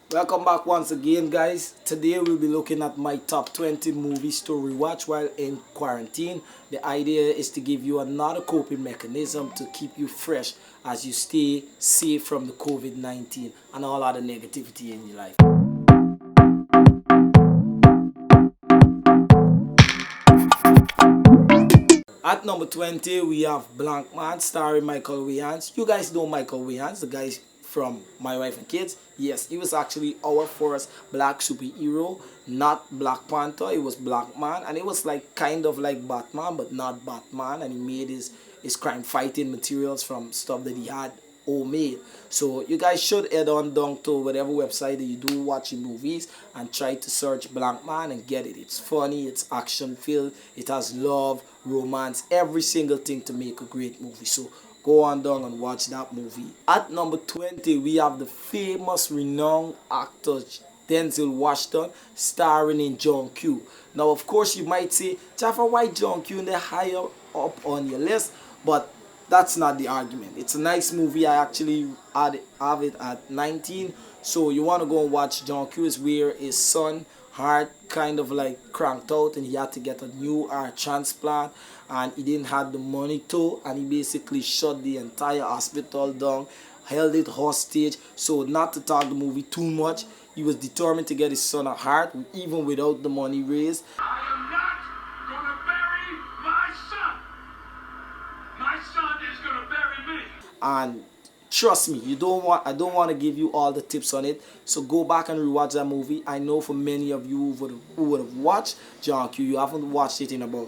Welcome back once again, guys. Today we'll be looking at my top 20 movies to rewatch while in quarantine. The idea is to give you another coping mechanism to keep you fresh as you stay safe from the COVID-19 and all other negativity in your life. At number 20, we have Blank Man starring Michael Wayans. You guys know Michael Wayans, the guy from My Wife and Kids. Yes, he was actually our first black superhero, not Black Panther. It was Black Man, and it was like kind of like Batman, but not Batman. And he made his crime fighting materials from stuff that he had homemade. So you guys should head on down to whatever website that you do watching movies and try to search Blank Man and get it. It's funny, it's action filled, it has love, romance, every single thing to make a great movie. So go on down and watch that movie. At number 20, we have the famous renowned actor Denzel Washington starring in John Q. Now, of course, you might say, Jafar, why John Q? They're higher up on your list, but that's not the argument. It's a nice movie. I actually have it at 19. So you want to go and watch John Q is where his son heart kind of like cranked out and he had to get a new heart transplant and he didn't have the money to, and he basically shut the entire hospital down, held it hostage. So not to talk the movie too much, he was determined to get his son a heart even without the money raised. I am not going to bury my son. My son is going to bury me. And trust me, I don't want to give you all the tips on it. So go back and rewatch that movie. I know for many of you who would have watched John Q, you haven't watched it in about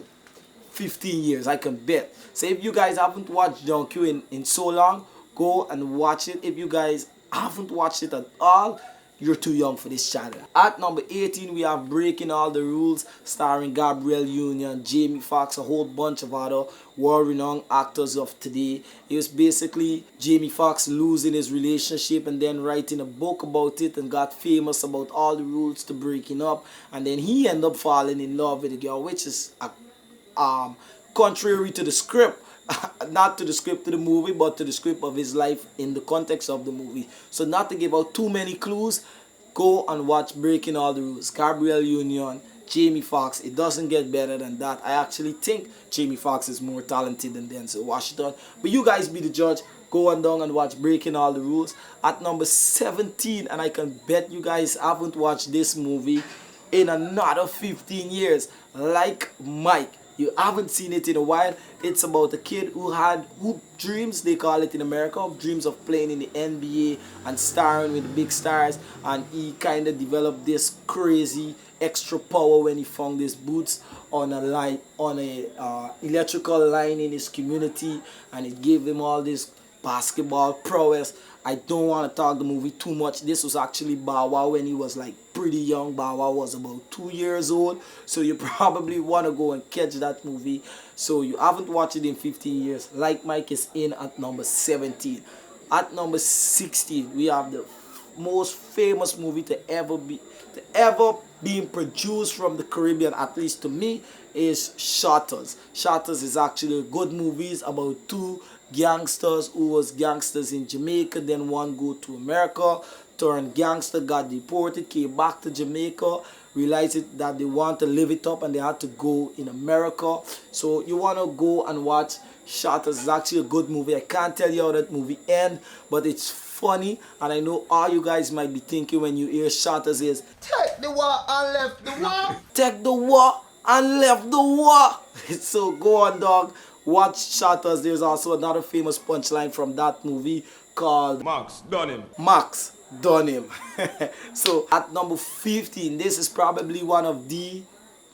15 years, I can bet. So if you guys haven't watched John Q in so long, go and watch it. If you guys haven't watched it at all, you're too young for this channel. At number 18, we have Breaking All the Rules, starring Gabrielle Union, Jamie Foxx, a whole bunch of other world-renowned actors of today. It was basically Jamie Foxx losing his relationship and then writing a book about it and got famous about all the rules to breaking up. And then he ended up falling in love with a girl, which is contrary to the script. Not to the script of the movie, but to the script of his life in the context of the movie. So not to give out too many clues, go and watch Breaking All the Rules. Gabrielle Union, Jamie Foxx. It doesn't get better than that. I actually think Jamie Foxx is more talented than Denzel Washington. But you guys be the judge. Go on down and watch Breaking All the Rules. At number 17, and I can bet you guys haven't watched this movie in another 15 years. Like Mike. You haven't seen it in a while. It's about a kid who had hoop dreams, they call it in America, of dreams of playing in the NBA and starring with the big stars. And he kind of developed this crazy extra power when he found his boots on a line, on a electrical line in his community, and it gave him all this basketball prowess. I don't want to talk the movie too much. This was actually Bow Wow when he was like pretty young. Bow Wow was about 2 years old. So you probably want to go and catch that movie. So you haven't watched it in 15 years. Like Mike is in at number 17. At number 16, we have the most famous movie to ever being produced from the Caribbean, at least to me, is Shatters. Shatters is actually a good movie about two gangsters who was gangsters in Jamaica, then one go to America, turned gangster, got deported, came back to Jamaica, realized that they want to live it up and they had to go in America. So you want to go and watch Shatters. It's actually a good movie. I can't tell you how that movie ends, but it's funny, and I know all you guys might be thinking when you hear Shatters is take the war and left the war. take the war and left the war. So go on, dog. Watch Shatters. There's also another famous punchline from that movie called Max, done him. Max done him. So at number 15, this is probably one of the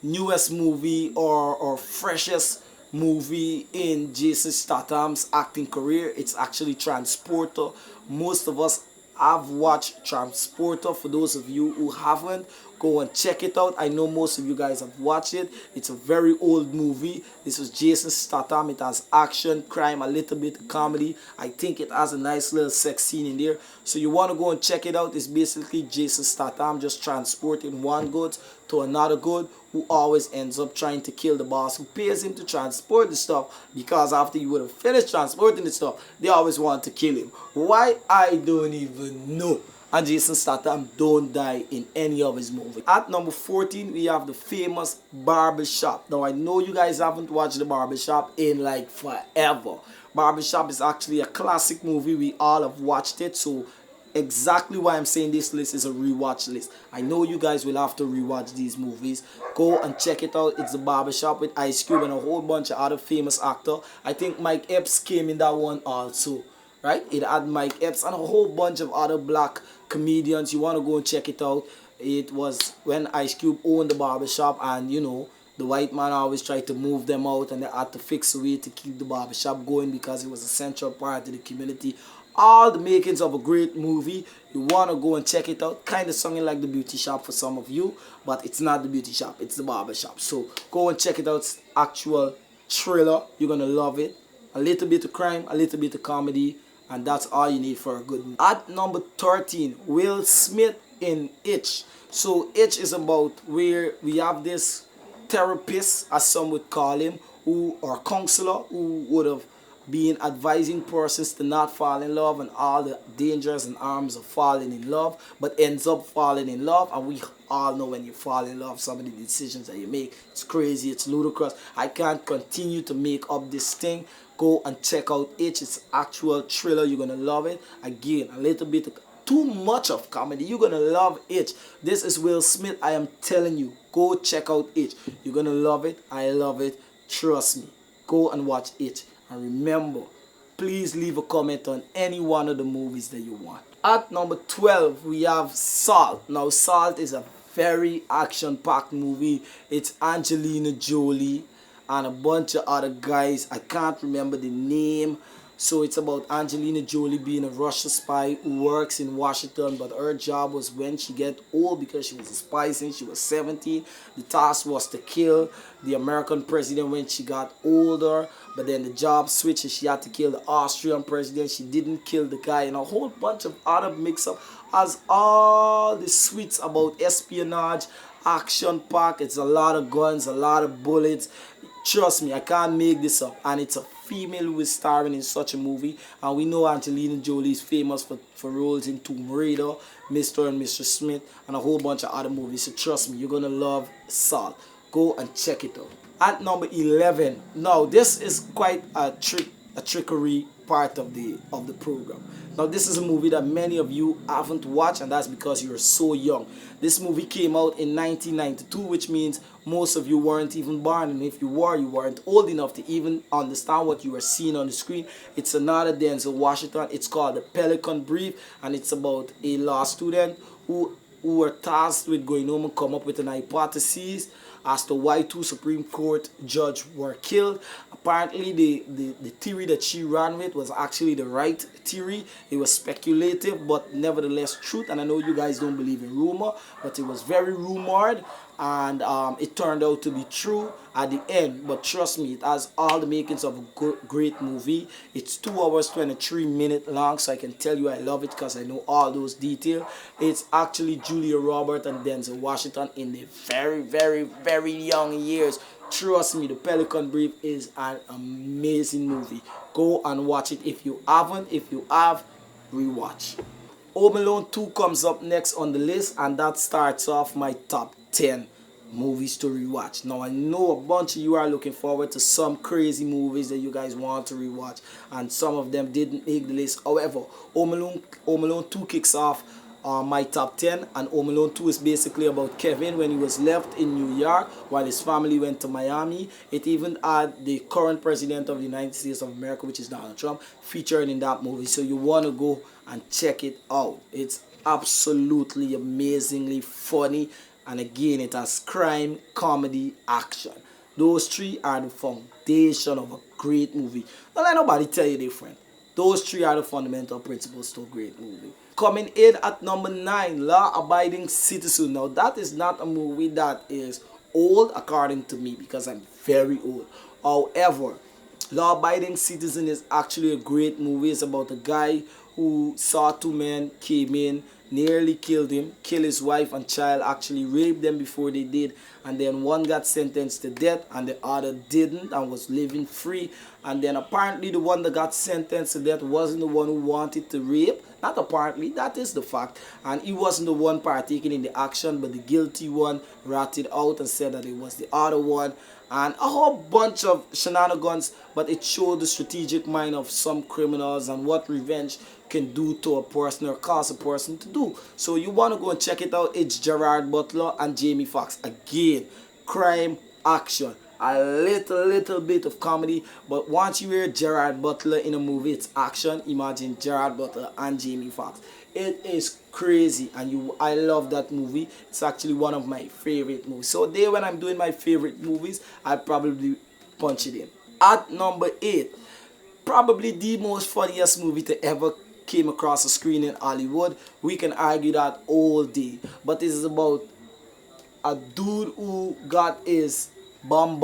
newest movie or freshest movie in Jason Statham's acting career. It's actually Transporter. Most of us have watched Transporter. For those of you who haven't, go and check it out. I know most of you guys have watched it. It's a very old movie. This was Jason Statham. It has action, crime, a little bit of comedy. I think it has a nice little sex scene in there. So you want to go and check it out. It's basically Jason Statham just transporting one good to another good, who always ends up trying to kill the boss who pays him to transport the stuff, because after you would have finished transporting the stuff, they always want to kill him. Why? I don't even know. and Jason Statham don't die in any of his movies. At number 14, we have the famous Barbershop. Now, I know you guys haven't watched the Barbershop in like forever. Barbershop is actually a classic movie. We all have watched it, so exactly why I'm saying this list is a rewatch list. I know you guys will have to rewatch these movies. Go and check it out. It's the Barbershop with Ice Cube and a whole bunch of other famous actors. I think Mike Epps came in that one also, right? It had Mike Epps and a whole bunch of other black comedians. You want to go and check it out. It was when Ice Cube owned the Barbershop, and you know, the white man always tried to move them out, and they had to fix a way to keep the barbershop going because it was a central part of the community. All the makings of a great movie. You want to go and check it out. Kind of sounding like The Beauty Shop for some of you, but it's not The Beauty Shop, it's the Barbershop. So go and check it out. It's actual thriller. You're going to love it. A little bit of crime, a little bit of comedy, and that's all you need for a good movie. At number 13, Will Smith in Itch. So Itch is about where we have this therapist, as some would call him, who, or counselor, who would have been advising persons to not fall in love and all the dangers and harms of falling in love, but ends up falling in love. And we all know when you fall in love, some of the decisions that you make, it's crazy, it's ludicrous. I can't continue to make up this thing. Go and check out Itch. It's actual thriller. You're gonna love it. Again, a little bit too much of comedy. You're gonna love Itch. This is Will Smith. I am telling you, go check out Itch. You're gonna love it. I love it. Trust me. Go and watch Itch. And remember, please leave a comment on any one of the movies that you want. At number 12, we have Salt. Now, Salt is a very action-packed movie. It's Angelina Jolie and a bunch of other guys. I can't remember the name. So it's about Angelina Jolie being a Russian spy who works in Washington, but her job was when she get old, because she was a spy since she was 17. The task was to kill the American president when she got older, but then the job switched and she had to kill the Austrian president. She didn't kill the guy, and a whole bunch of other mix-up. Has all the sweets about espionage, action pack. It's a lot of guns, a lot of bullets. Trust me, I can't make this up. And it's a female who is starring in such a movie. And we know Angelina Jolie is famous for roles in Tomb Raider, Mr. and Mr. Smith, and a whole bunch of other movies. So trust me, you're going to love Salt. Go and check it out. At number 11. Now, this is quite a trickery part of the program. Now, this is a movie that many of you haven't watched, and that's because you're so young. This movie came out in 1992, which means most of you weren't even born, and if you were, you weren't old enough to even understand what you were seeing on the screen. It's another Denzel Washington. It's called The Pelican Brief, and it's about a law student who were tasked with going home and come up with an hypothesis as to why two Supreme Court judges were killed. Apparently, the theory that she ran with was actually the right theory. It was speculative, but nevertheless truth. And I know you guys don't believe in rumor, but it was very rumored, and it turned out to be true at the end. But trust me, it has all the makings of a great movie. It's 2 hours 23 minutes long, so I can tell you I love it because I know all those details. It's actually Julia Roberts and Denzel Washington in the very, very, very young years. Trust me, The Pelican Brief is an amazing movie. Go and watch it if you haven't. If you have, rewatch. Home Alone 2 comes up next on the list, and that starts off my top 10 movies to rewatch. Now, I know a bunch of you are looking forward to some crazy movies that you guys want to rewatch, and some of them didn't make the list. However, Home Alone 2 kicks off my top 10, and Home Alone 2 is basically about Kevin when he was left in New York while his family went to Miami. It even had the current president of the United States of America, which is Donald Trump, featured in that movie. So you want to go and check it out. It's absolutely amazingly funny, and again, it has crime, comedy, action. Those three are the foundation of a great movie. Don't let nobody tell you different. Those three are the fundamental principles to a great movie. Coming in at number 9, Law Abiding Citizen. Now, that is not a movie that is old according to me, because I'm very old. However, Law Abiding Citizen is actually a great movie. It's about a guy who saw two men, came in, nearly killed him, killed his wife and child, actually raped them before they did, and then one got sentenced to death and the other didn't and was living free. And then apparently the one that got sentenced to death wasn't the one who wanted to rape. Not apparently, that is the fact. And he wasn't the one partaking in the action, but the guilty one ratted out and said that it was the other one. And a whole bunch of shenanigans, but it showed the strategic mind of some criminals and what revenge can do to a person or cause a person to do. So you want to go and check it out. It's Gerard Butler and Jamie Foxx. Again, crime, action, a little bit of comedy, but once you hear Gerard Butler in a movie, it's action. Imagine Gerard Butler and Jamie Foxx. It is crazy, and I love that movie. It's actually one of my favorite movies. So there, when I'm doing my favorite movies, I probably punch it in. At number 8, probably the most funniest movie to ever came across the screen in Hollywood. We can argue that all day, but this is about a dude who got his bum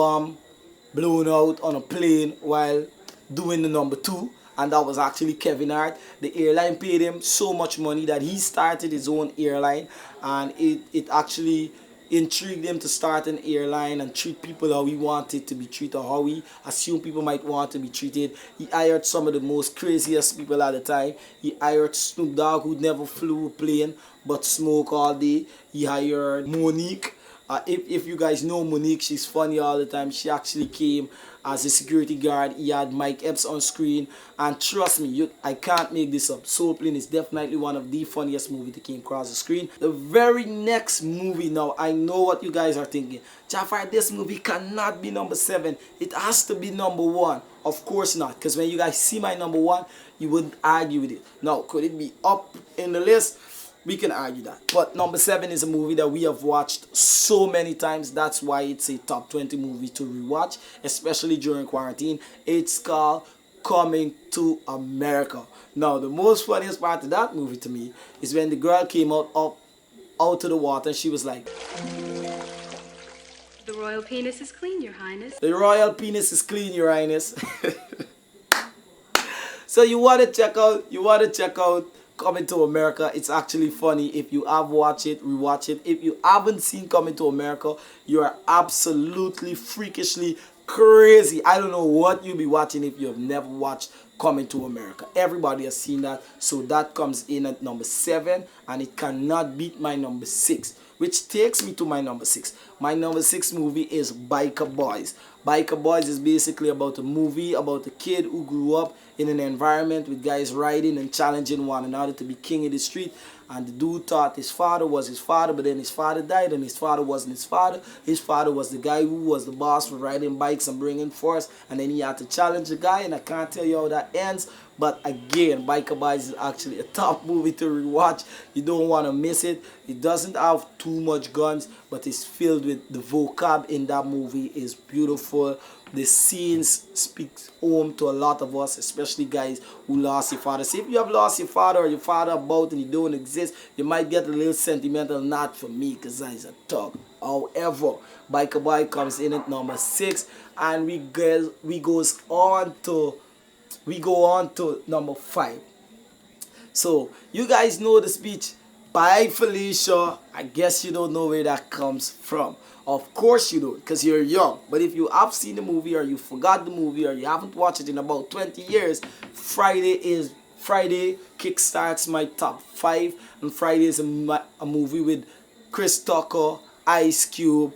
blown out on a plane while doing the number 2, and that was actually Kevin Hart. The airline paid him so much money that he started his own airline, and it actually intrigued him to start an airline and treat people how he wanted to be treated, or how he assumed people might want to be treated. He hired some of the most craziest people at the time. He hired Snoop Dogg, who never flew a plane but smoke all day. He hired Monique. If you guys know Monique, she's funny all the time. She actually came as a security guard. He had Mike Epps on screen, and trust me, I can't make this up. Soul Plane is definitely one of the funniest movies that came across the screen. The very next movie, now I know what you guys are thinking. Jafar, this movie cannot be number 7. It has to be number 1. Of course not, because when you guys see my number 1, you wouldn't argue with it. Now, could it be up in the list? We can argue that. But number 7 is a movie that we have watched so many times. That's why it's a top 20 movie to rewatch, especially during quarantine. It's called Coming to America. Now, the most funniest part of that movie to me is when the girl came out of the water and she was like, "The royal penis is clean, Your Highness." "The royal penis is clean, Your Highness." So you want to check out Coming to America. It's actually funny. If you have watched it, rewatch it. If you haven't seen Coming to America, you are absolutely freakishly crazy. I don't know what you'll be watching if you have never watched Coming to America. Everybody has seen that. So that comes in at number 7, and it cannot beat my number 6, which takes me to my number 6. My number 6 movie is Biker Boys. Biker Boys is basically about a movie about a kid who grew up in an environment with guys riding and challenging one another to be king of the street. And the dude thought his father was his father, but then his father died, and his father wasn't his father. His father was the guy who was the boss for riding bikes and bringing force, and then he had to challenge the guy, and I can't tell you how that ends. But again, Biker Boys is actually a top movie to rewatch. You don't want to miss it. It doesn't have too much guns, but it's filled with the vocab in that movie is beautiful. The scenes speak home to a lot of us, especially guys who lost your father. So if you have lost your father or your father about and you don't exist, you might get a little sentimental. Not for me, because I'm a thug. However, Biker Boy comes in at number 6, and we go on to number 5. So you guys know the speech, "Bye Felicia." I guess you don't know where that comes from. Of course you don't, because you're young. But if you have seen the movie, or you forgot the movie, or you haven't watched it in about 20 years, Friday kickstarts my top 5. And Friday is a movie with Chris Tucker, Ice Cube,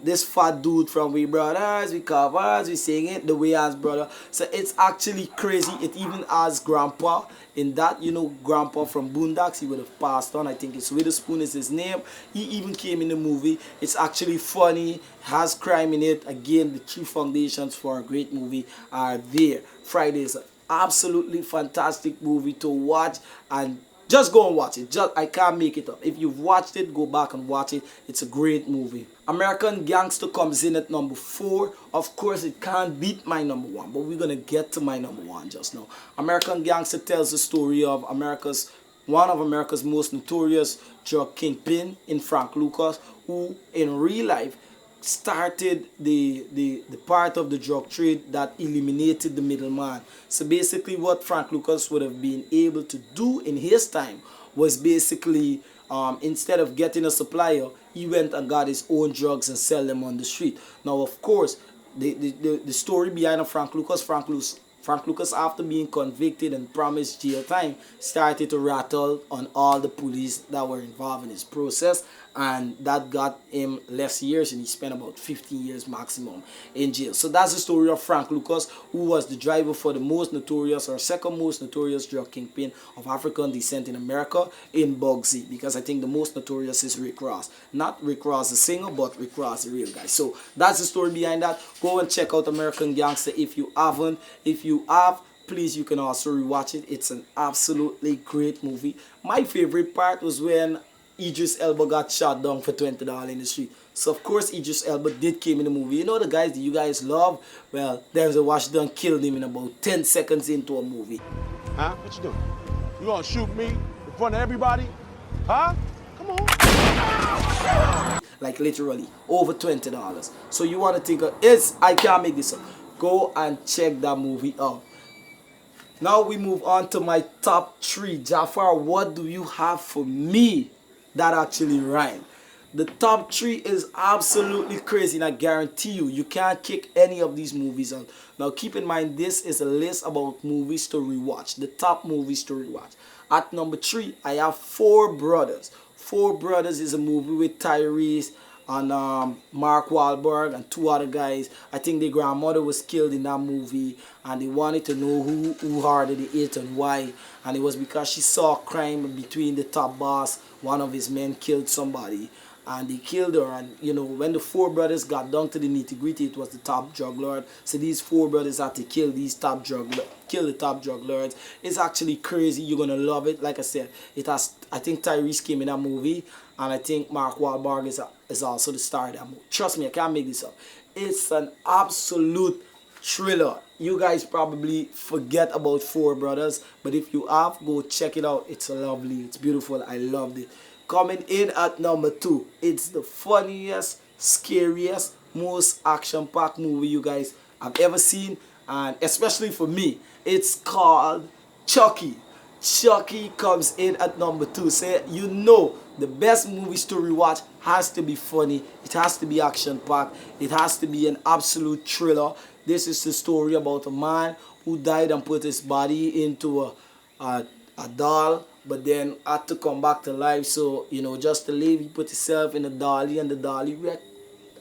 this fat dude from We Brothers, We Covers, We Sing It, The Way As Brother. So it's actually crazy. It even has Grandpa in that. You know Grandpa from Boondocks, he would have passed on. I think it's Witherspoon is his name. He even came in the movie. It's actually funny, has crime in it. Again, the 3 foundations for a great movie are there. Friday is an absolutely fantastic movie to watch, and just go and watch it. I can't make it up. If you've watched it, go back and watch it. It's a great movie. American Gangster comes in at number 4. Of course, it can't beat my number 1, but we're going to get to my number 1 just now. American Gangster tells the story of one of America's most notorious drug kingpin in Frank Lucas, who in real life started the part of the drug trade that eliminated the middleman. So basically what Frank Lucas would have been able to do in his time was basically, instead of getting a supplier, he went and got his own drugs and sell them on the street. Now, of course, the story behind Frank Lucas, after being convicted and promised jail time, started to rattle on all the police that were involved in his process, and that got him less years, and he spent about 15 years maximum in jail. So that's the story of Frank Lucas, who was the driver for the most notorious, or second most notorious, drug kingpin of African descent in America in Bugsy, because I think the most notorious is Rick Ross. Not Rick Ross the singer, but Rick Ross the real guy. So that's the story behind that. Go and check out American Gangster if you haven't. If you have, please, you can also rewatch it. It's an absolutely great movie. My favorite part was when Idris Elba got shot down for $20 in the street. So of course Idris Elba did came in the movie. You know the guys that you guys love? Well, Denzel Washington killed him in about 10 seconds into a movie. Huh? What you doing? You gonna shoot me in front of everybody? Huh? Come on. Like literally over $20. So you want to think of it's, I can't make this up. Go and check that movie out. Now we move on to my top 3. Jafar, what do you have for me that actually rhyme? The top 3 is absolutely crazy, and I guarantee you can't kick any of these movies out. Now keep in mind, this is a list about movies to rewatch, the top movies to rewatch. At number 3, I have Four Brothers. Four Brothers is a movie with Tyrese and Mark Wahlberg and 2 other guys. I think their grandmother was killed in that movie, and they wanted to know who harder they hit and why. And it was because she saw crime between the top boss. One of his men killed somebody, and they killed her. And you know, when the 4 brothers got down to the nitty-gritty, it was the top drug lord. So these 4 brothers had to kill the top drug lords. It's actually crazy. You're gonna love it. Like I said, it has, I think Tyrese came in that movie, and I think Mark Wahlberg is also the star of that movie. Trust me, I can't make this up. It's an absolute thriller. You guys probably forget about Four Brothers, but if you have, go check it out. It's lovely, it's beautiful, I loved it. Coming in at number 2, it's the funniest, scariest, most action-packed movie you guys have ever seen, and especially for me, it's called Chucky. Chucky comes in at number 2. So you know the best movies to rewatch has to be funny, it has to be action-packed, it has to be an absolute thriller. This is the story about a man who died and put his body into a doll, but then had to come back to life. So, you know, just to live, he put himself in a dolly, and the dolly wrecked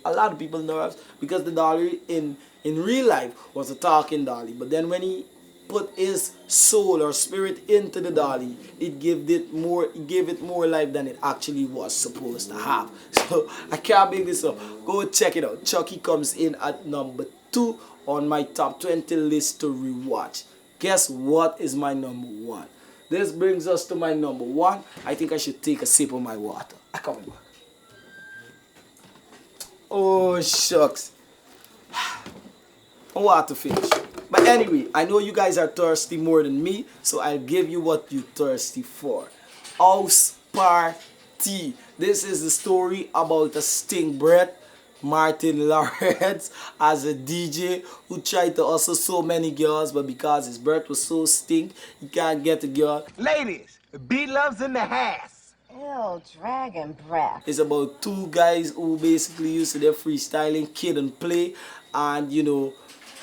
a lot of people's nerves, because the dolly in real life was a talking dolly. But then when he put his soul or spirit into the dolly, it gave it more life than it actually was supposed to have. So I can't make this up. Go check it out. Chucky comes in at number 2 on my top 20 list to rewatch. Guess what is my number 1? This brings us to my number 1. I think I should take a sip of my water. I'm coming back. Oh shucks. My water finished. But anyway, I know you guys are thirsty more than me, so I'll give you what you're thirsty for. House Party. This is the story about a stink breath Martin Lawrence as a DJ who tried to hustle so many girls, but because his breath was so stink, he can't get a girl. Ladies, B-Love's in the house. Ew, dragon breath. It's about 2 guys who basically used to their freestyling, Kid and Play, and you know,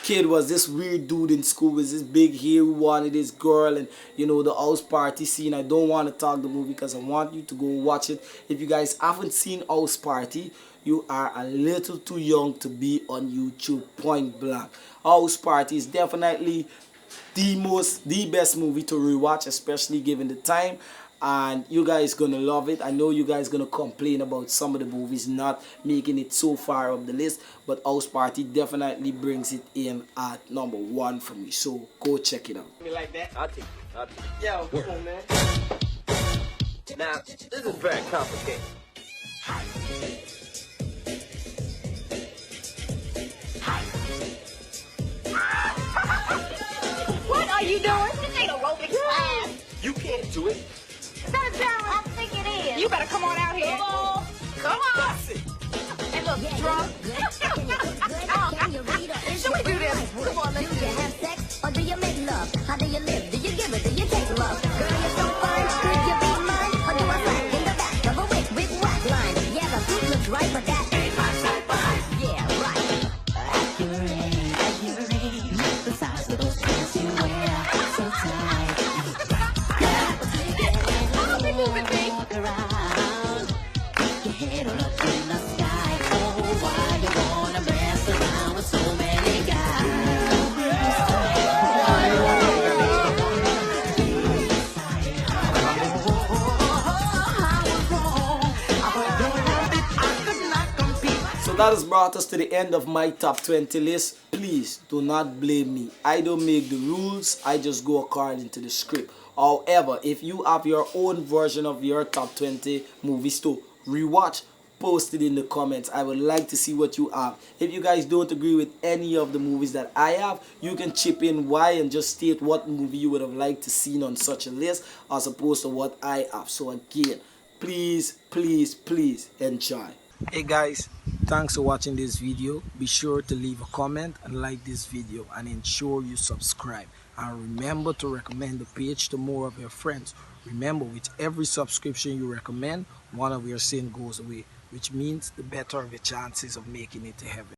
Kid was this weird dude in school with this big hair who wanted his girl, and you know, the house party scene. I don't want to talk the movie because I want you to go watch it. If you guys haven't seen House Party, you are a little too young to be on YouTube, point blank. House Party is definitely the best movie to rewatch, especially given the time, and you guys gonna love it. I know you guys gonna complain about some of the movies not making it so far up the list, but House Party definitely brings it in at number 1 for me, so go check it out. Me like that? I'll take it. Yo, come on, man. Now, this is very complicated. What are you doing? This ain't aerobics class. You can't do it. Is that a challenge? I think it is. You better come on out here. Come on. That's it. Hey, look, drunk. Should we do this? Come on, let's do Do you have sex or do you make love? How do you live? Do you give it? Do you take love? Girl, you're so fine. Could you be mine? that has brought us to the end of my top 20 list. Please do not blame me. I don't make the rules. I just go according to the script. However, if you have your own version of your top 20 movies to rewatch, post it in the comments. I would like to see what you have. If you guys don't agree with any of the movies that I have, you can chip in why and just state what movie you would have liked to see on such a list as opposed to what I have. So again, please, please, please enjoy. Hey guys, thanks for watching this video. Be sure to leave a comment and like this video, and ensure you subscribe. And remember to recommend the page to more of your friends. Remember, with every subscription you recommend, one of your sins goes away, which means the better of your chances of making it to heaven.